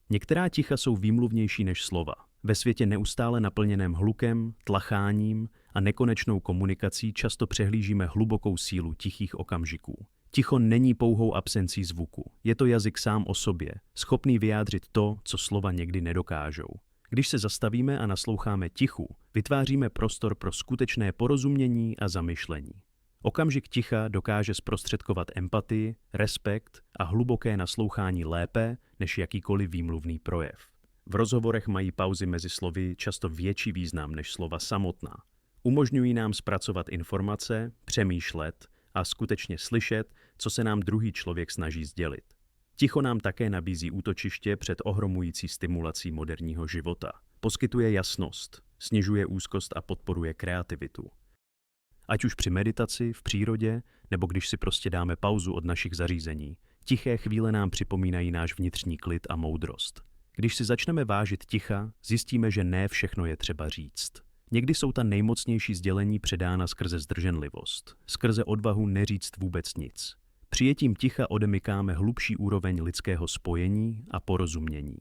Některá ticha jsou výmluvnější než slova. Ve světě neustále naplněném hlukem, tlacháním a nekonečnou komunikací často přehlížíme hlubokou sílu tichých okamžiků. Ticho není pouhou absencí zvuku. Je to jazyk sám o sobě, schopný vyjádřit to, co slova někdy nedokážou. Když se zastavíme a nasloucháme tichu, vytváříme prostor pro skutečné porozumění a zamyšlení. Okamžik ticha dokáže zprostředkovat empatii, respekt a hluboké naslouchání lépe než jakýkoliv výmluvný projev. V rozhovorech mají pauzy mezi slovy často větší význam než slova samotná. Umožňují nám zpracovat informace, přemýšlet a skutečně slyšet, co se nám druhý člověk snaží sdělit. Ticho nám také nabízí útočiště před ohromující stimulací moderního života. Poskytuje jasnost, snižuje úzkost a podporuje kreativitu. Ať už při meditaci, v přírodě, nebo když si prostě dáme pauzu od našich zařízení, tiché chvíle nám připomínají náš vnitřní klid a moudrost. Když si začneme vážit ticha, zjistíme, že ne všechno je třeba říct. Někdy jsou ta nejmocnější sdělení předána skrze zdrženlivost, skrze odvahu neříct vůbec nic. Přijetím ticha odemykáme hlubší úroveň lidského spojení a porozumění.